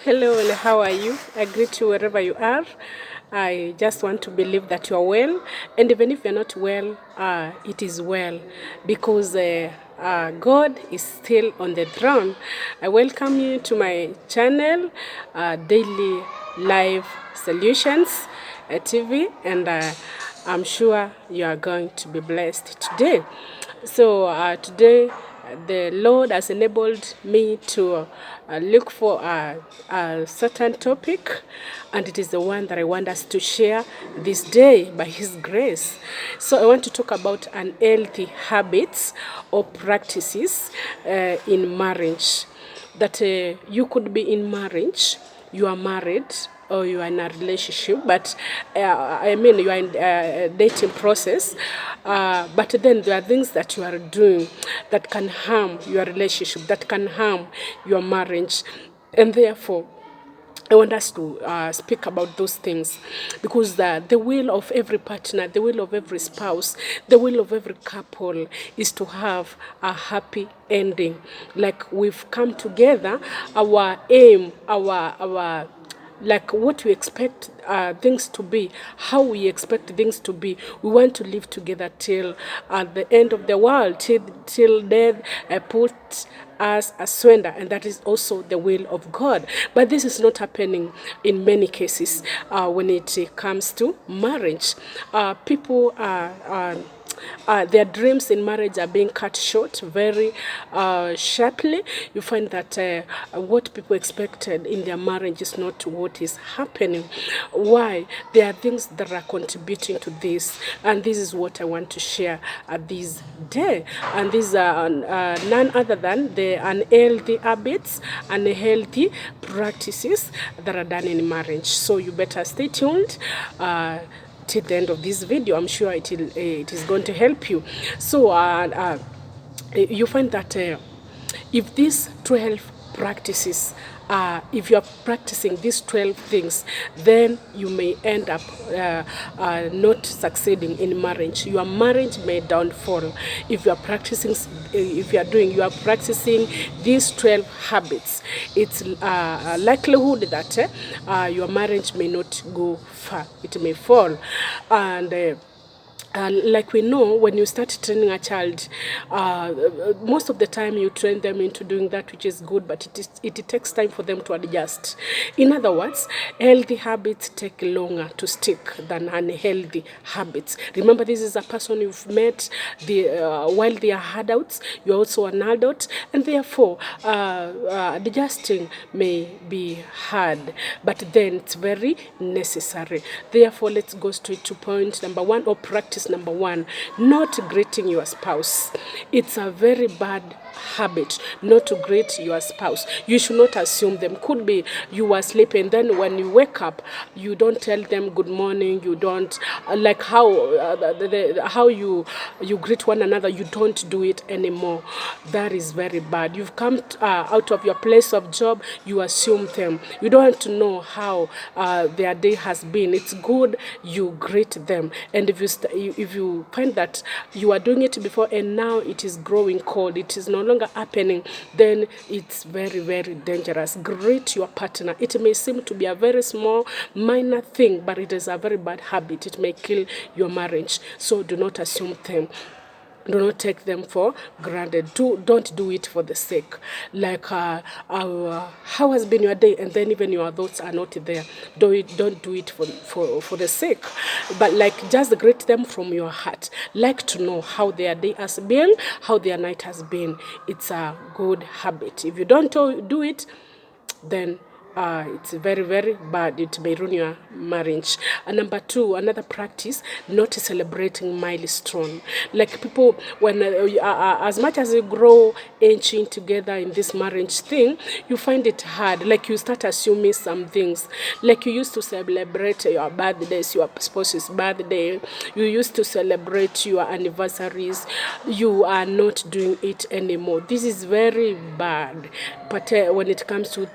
Hello, and how are you? I greet you wherever you are. I just want to believe that you are well, and even if you're not well, it is well because God is still on the throne. I welcome you to my channel, Daily Live Solutions TV, and I'm sure you are going to be blessed today. So today the Lord has enabled me to look for a certain topic, and it is the one that I want us to share this day by His grace. So I want to talk about unhealthy habits or practices in marriage. That you could be in marriage, you are married, or you are in a relationship, but I mean you are in a dating process, but then there are things that you are doing that can harm your relationship, that can harm your marriage, and therefore I want us to speak about those things because the will of every partner, the will of every spouse, the will of every couple is to have a happy ending. Like we've come together, our aim, our like what we expect things to be, how we expect things to be. We want to live together till at the end of the world, till death puts us asunder, and that is also the will of God. But this is not happening in many cases when it comes to marriage. People are their dreams in marriage are being cut short very sharply. You find that what people expected in their marriage is not what is happening. Why? There are things that are contributing to this, and this is what I want to share this day. And these are none other than the unhealthy habits, unhealthy practices that are done in marriage. So you better stay tuned till the end of this video. I'm sure it is going to help you. So you find that if these 12 practices, if you are practicing these 12 things, then you may end up not succeeding in marriage. Your marriage may downfall if you are practicing, you are practicing these 12 habits. It's a likelihood that your marriage may not go far. It may fall. And like we know, when you start training a child, most of the time you train them into doing that which is good, but it takes time for them to adjust. In other words, healthy habits take longer to stick than unhealthy habits. Remember, this is a person you've met while they are adults. You're also an adult, and therefore adjusting may be hard, but then it's very necessary. Therefore, let's go straight to point number one, or practice number one: not greeting your spouse. It's a very bad habit not to greet your spouse. You should not assume them. Could be you are sleeping, then when you wake up, you don't tell them good morning. You don't like how you greet one another. You don't do it anymore. That is very bad. You've come out of your place of job. You assume them. You don't want to know how their day has been. It's good you greet them. And if you find that you are doing it before and now it is growing cold, it is no longer happening, then it's very, very dangerous. Greet your partner. It may seem to be a very small, minor thing, but it is a very bad habit. It may kill your marriage. So do not assume them. Do not take them for granted. Don't do it for the sake. Like, how has been your day? And then even your thoughts are not there. Don't do it for the sake. But like, just greet them from your heart. Like to know how their day has been, how their night has been. It's a good habit. If you don't do it, then it's very, very bad. It may ruin your marriage. And number two, another practice: not celebrating milestone. Like people, when as much as you grow inching together in this marriage thing, you find it hard. Like you start assuming some things. Like you used to celebrate your birthdays, your spouse's birthday. You used to celebrate your anniversaries. You are not doing it anymore. This is very bad. when it comes to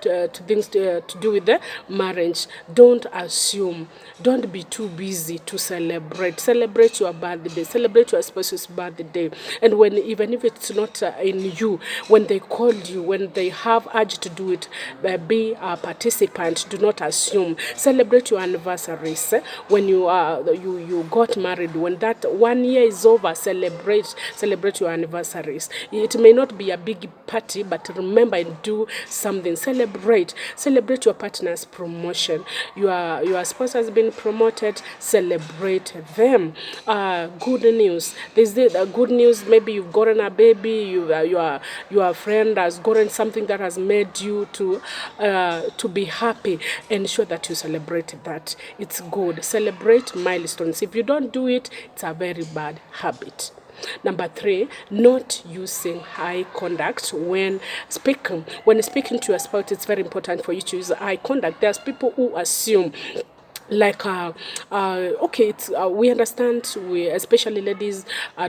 things to do with the marriage. Don't assume. Don't be too busy to celebrate your birthday, celebrate your spouse's birthday. And when, even if it's not in you, when they called you, when they have urge to do it, be a participant. Do not assume. Celebrate your anniversaries. When you got married, when that 1 year is over, celebrate your anniversaries. It may not be a big party, but remember and do something. Celebrate your partner's promotion. Your spouse has been promoted. Celebrate them. Good news. There's the good news. Maybe you've gotten a baby. Your friend has gotten something that has made you to be happy. Ensure that you celebrate that. It's good. Celebrate milestones. If you don't do it, it's a very bad habit. Number 3, not using eye contact when speaking. When speaking to your spouse, it's very important for you to use eye contact. There's people who assume, like okay, it's we understand, we, especially ladies,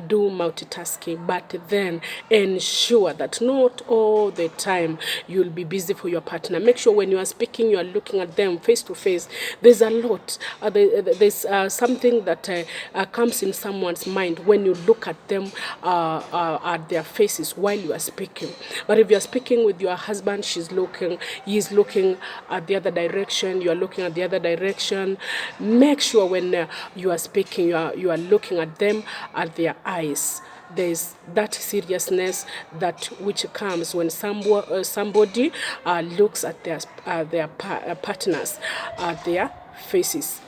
do multitasking, but then ensure that not all the time you'll be busy for your partner. Make sure when you are speaking, you are looking at them face to face. There's a lot, there's something that comes in someone's mind when you look at them, at their faces while you are speaking. But if you are speaking with your husband, he's looking at the other direction, you are looking at the other direction. Make sure when you are speaking, you are looking at them, at their eyes. There's that seriousness that which comes when somebody looks at their partners, at their faces.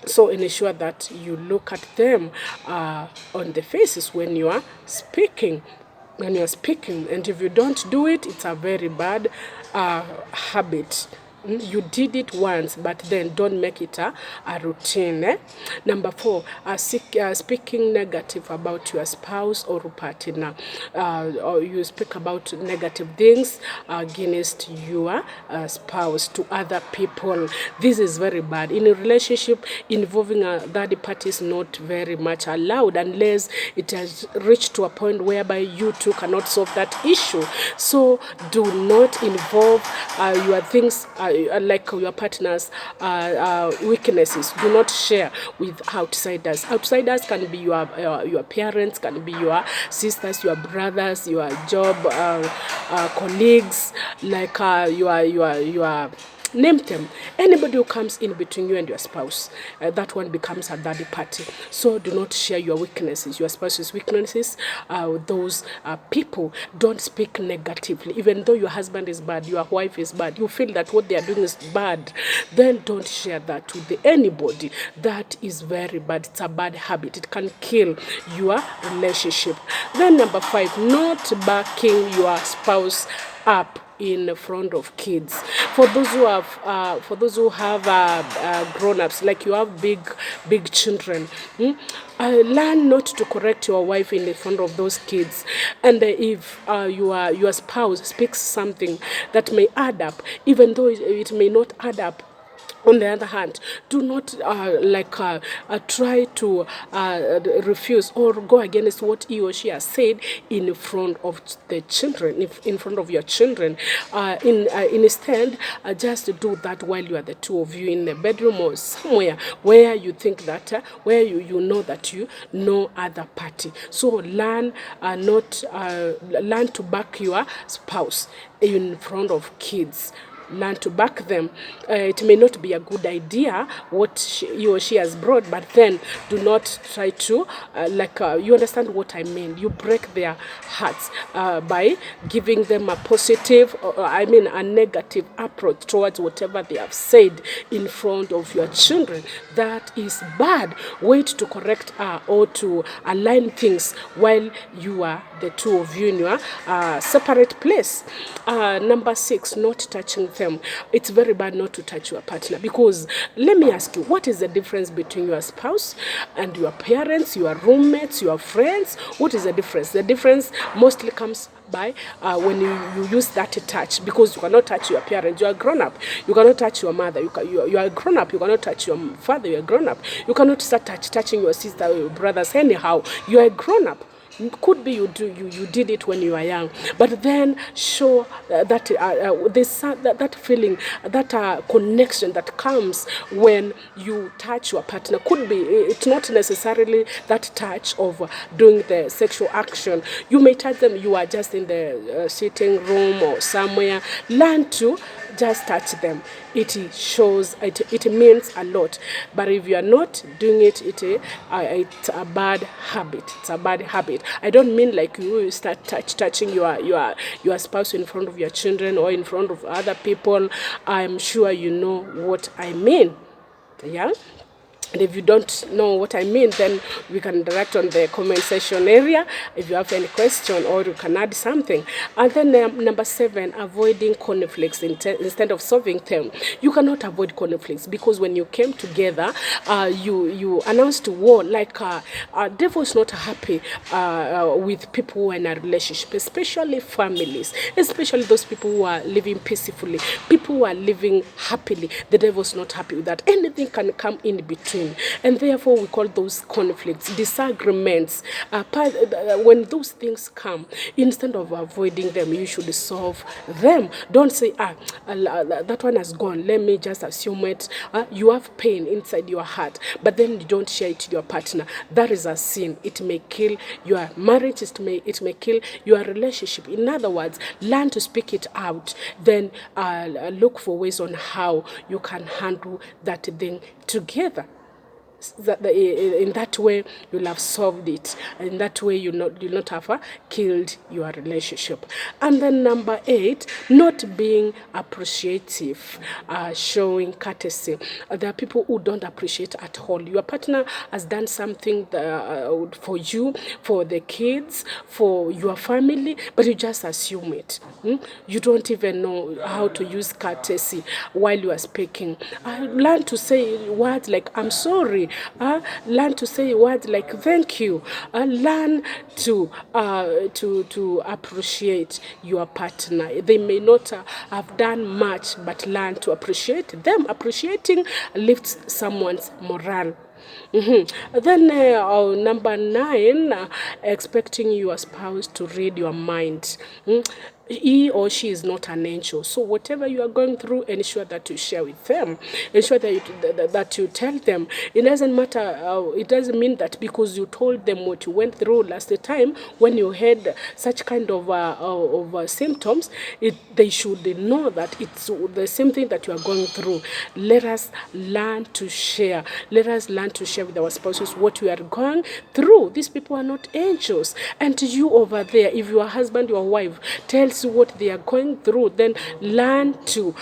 So ensure that you look at them on the faces when you are speaking. And if you don't do it, it's a very bad habit. You did it once, but then don't make it a routine. Number 4, speaking negative about your spouse or partner. Or you speak about negative things against your spouse to other people. This is very bad. In a relationship, involving a third party is not very much allowed unless it has reached to a point whereby you two cannot solve that issue. So do not involve your things, like your partner's weaknesses. Do not share with outsiders. Outsiders can be your parents, can be your sisters, your brothers, your job colleagues, like your name them. Anybody who comes in between you and your spouse, that one becomes a third party. So do not share your weaknesses, your spouse's weaknesses with those people. Don't speak negatively. Even though your husband is bad, your wife is bad, you feel that what they are doing is bad, then don't share that with anybody. That is very bad. It's a bad habit. It can kill your relationship. Then number 5, not backing your spouse up in front of kids. For those who have grown-ups, like you have big children, learn not to correct your wife in front of those kids. And if your spouse speaks something that may add up, even though it may not add up, on the other hand, do not try to refuse or go against what he or she has said in front of the children, in front of your children. Instead, just do that while you are the two of you in the bedroom or somewhere where you think that, where you know that you know other party. So learn to back your spouse in front of kids. Learn to back them. It may not be a good idea what he or she has brought, but then do not try to you understand what I mean. You break their hearts by giving them a positive, a negative approach towards whatever they have said in front of your children. That is bad. Wait to correct or to align things while you are the two of you in your separate place. Number 6, not touching them. It's very bad not to touch your partner, because let me ask you, what is the difference between your spouse and your parents, your roommates, your friends? What is the difference? The difference mostly comes by when you use that touch, because you cannot touch your parents. You are grown up. You cannot touch your mother. You are grown up. You cannot touch your father. You are grown up. You cannot start touching your sister or your brothers anyhow. You are grown up. Could be you did it when you were young, but then show that that feeling, that connection that comes when you touch your partner. Could be it's not necessarily that touch of doing the sexual action. You may touch them. You are just in the sitting room or somewhere. Learn to just touch them. It shows, it means a lot. But if you are not doing it, it's a bad habit. It's a bad habit. I don't mean like you start touching your spouse in front of your children or in front of other people. I'm sure you know what I mean. Yeah. And if you don't know what I mean, then we can direct on the comment section area if you have any question, or you can add something. And then number 7, avoiding conflicts instead of solving them. You cannot avoid conflicts, because when you came together, you announced war. Like devil is not happy with people who are in a relationship, especially families, especially those people who are living peacefully, people who are living happily. The devil is not happy with that. Anything can come in between. And therefore, we call those conflicts, disagreements. When those things come, instead of avoiding them, you should solve them. Don't say, that one has gone, let me just assume it. You have pain inside your heart, but then you don't share it to your partner. That is a sin. It may kill your marriage. It may kill your relationship. In other words, learn to speak it out. Then look for ways on how you can handle that thing together. In that way, you'll have solved it. In that way, you'll not have killed your relationship. And then number 8, not being appreciative, showing courtesy. There are people who don't appreciate at all. Your partner has done something for you, for the kids, for your family, but you just assume it. You don't even know how to use courtesy while you are speaking. Learn to say words like, I'm sorry. Learn to say words like thank you. Learn to appreciate your partner. They may not have done much, but learn to appreciate them. Appreciating lifts someone's morale. Then number 9, expecting your spouse to read your mind. He or she is not an angel. So whatever you are going through, ensure that you share with them. Ensure that you tell them. It doesn't matter. It doesn't mean that because you told them what you went through last time, when you had such kind of symptoms, they should know that it's the same thing that you are going through. Let us learn to share. Let us learn to share with our spouses what we are going through. These people are not angels. And you over there, if your husband, your wife tells you what they are going through, then learn to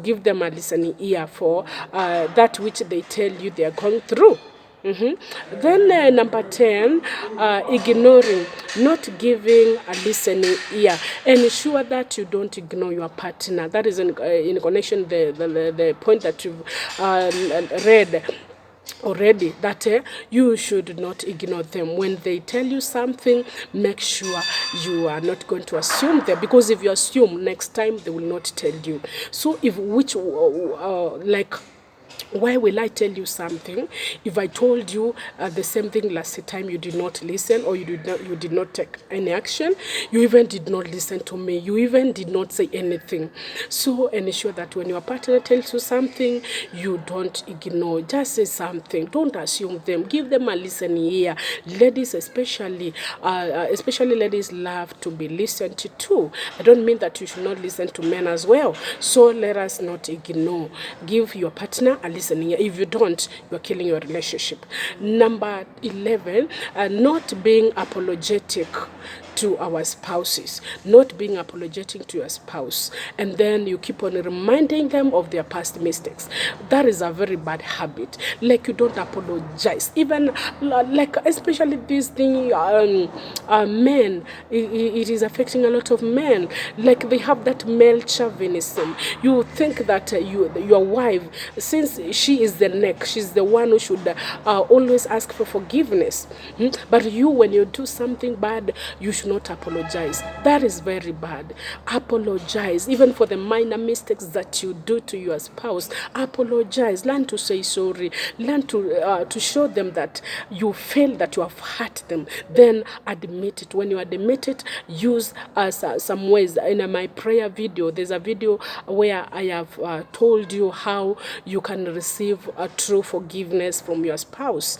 give them a listening ear for that which they tell you they are going through. Then number 10, ignoring, not giving a listening ear. Ensure that you don't ignore your partner. That is in connection the point that you've read already, that you should not ignore them. When they tell you something, make sure you are not going to assume them, because if you assume, next time they will not tell you. So why will I tell you something if I told you the same thing last time? You did not listen, or you did not take any action. You even did not listen to me. You even did not say anything. So ensure that when your partner tells you something, you don't ignore. Just say something. Don't assume them. Give them a listening ear. Ladies especially ladies love to be listened to. I don't mean that you should not listen to men as well. So let us not ignore. Give your partner a listening ear. If you don't, you're killing your relationship. Number 11, not being apologetic to our spouses. Not being apologetic to your spouse, and then you keep on reminding them of their past mistakes. That is a very bad habit. Like, you don't apologize, even like, especially this thing, men, it is affecting a lot of men. Like, they have that male chauvinism. You think that your wife, since she is the neck, she's the one who should always ask for forgiveness. But you, when you do something bad, you should do not apologize. That is very bad. Apologize, even for the minor mistakes that you do to your spouse. Apologize. Learn to say sorry. Learn to show them that you feel that you have hurt them. Then admit it. When you admit it, use some ways. In my prayer video, there's a video where I have told you how you can receive a true forgiveness from your spouse.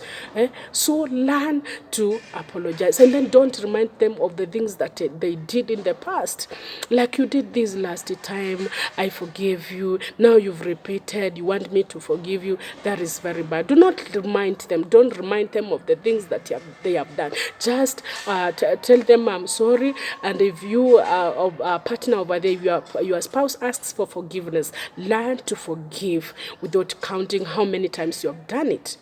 So learn to apologize, and then don't remind them of the things that they did in the past. Like, you did this last time, I forgive you. Now you've repeated, you want me to forgive you. That is very bad. Do not remind them. Don't remind them of the things that they have done. Just tell them, I'm sorry. And if you are a partner over there, your spouse asks for forgiveness, learn to forgive without counting how many times you have done it.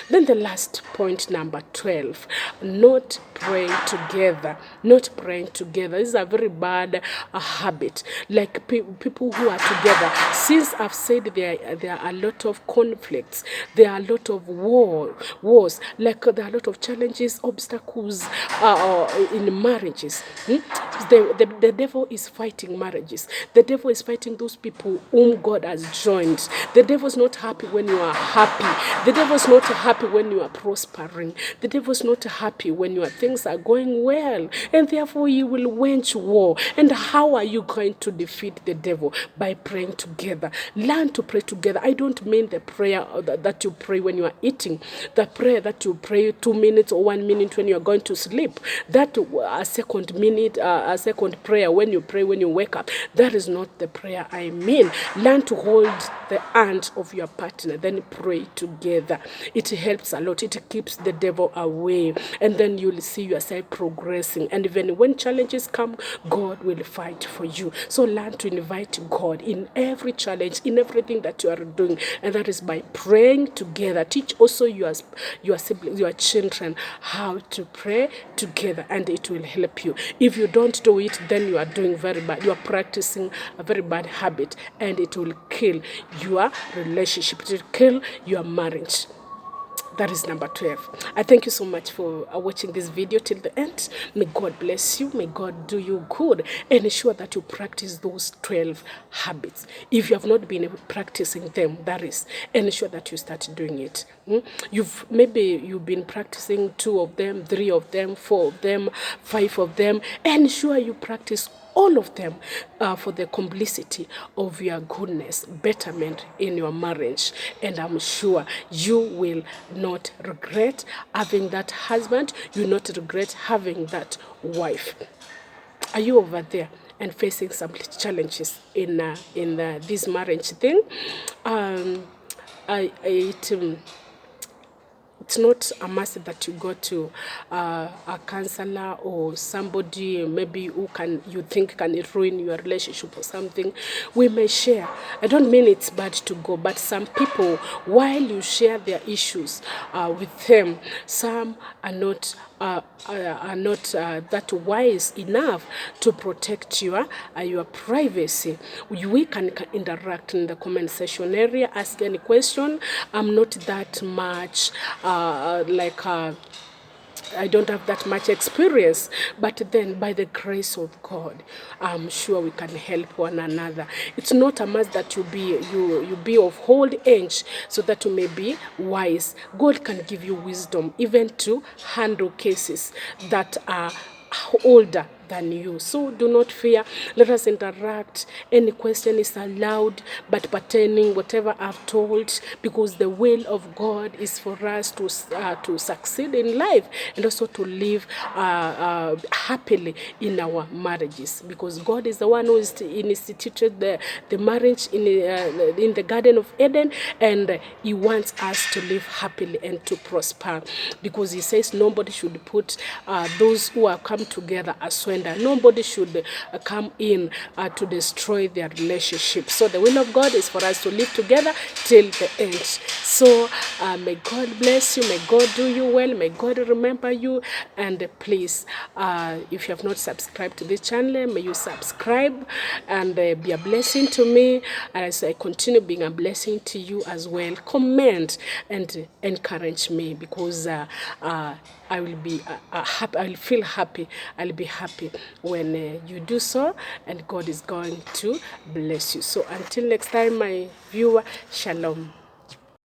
Then the last point, number 12, not praying together. Not praying together. This is a very bad habit. Like, people who are together, since I've said there are a lot of conflicts, there are a lot of wars, like there are a lot of challenges, obstacles in marriages. The devil is fighting marriages. The devil is fighting those people whom God has joined. The devil is not happy when you are happy. The devil is not happy when you are prospering. The devil is not happy when your things are going well, and therefore he will wage war. And how are you going to defeat the devil? By praying together. Learn to pray together. I don't mean the prayer that you pray when you are eating, the prayer that you pray 2 minutes or 1 minute when you are going to sleep, that a second prayer when you pray when you wake up. That is not the prayer I mean. Learn to hold the hand of your partner, then pray together. It helps a lot. It keeps the devil away, and then you'll see yourself progressing. And even when challenges come, God will fight for you. So learn to invite God in every challenge, in everything that you are doing, and that is by praying together. Teach also your siblings, your children, how to pray together, and it will help you. If you don't do it, then you are doing very bad. You are practicing a very bad habit, and it will kill your relationship. It will kill your marriage. That is number 12. I thank you so much for watching this video till the end. May God bless you. May God do you good. And ensure that you practice those 12 habits. If you have not been practicing them, that is, ensure that you start doing it. You've been practicing 2 of them, 3 of them, 4 of them, 5 of them. Ensure you practice all of them for the complicity of your goodness, betterment in your marriage. And I'm sure you will not regret having that husband. You will not regret having that wife. Are you over there and facing some challenges in this marriage thing? It's not a must that you go to a counselor or somebody maybe who you think can ruin your relationship or something. We may share. I don't mean it's bad to go, but some people, while you share their issues with them, some are not that wise enough to protect your privacy. We can interact in the comment section area, ask any question. I'm not that much I don't have that much experience, but then by the grace of God, I'm sure we can help one another. It's not a must that you be of old age so that you may be wise. God can give you wisdom even to handle cases that are older than you. So do not fear. Let us interact. Any question is allowed, but pertaining whatever I've told, because the will of God is for us to succeed in life and also to live happily in our marriages, because God is the one who instituted the marriage in the Garden of Eden, and he wants us to live happily and to prosper, because he says nobody should put those who have come together asunder. Nobody should come in to destroy their relationship. So the will of God is for us to live together till the end. So may God bless you. May God do you well. May God remember you. And please, if you have not subscribed to this channel, may you subscribe and be a blessing to me. And as I continue being a blessing to you as well, comment and encourage me, because I will be happy. I'll feel happy. I'll be happy when you do so, and God is going to bless you. So until next time, my viewer, shalom.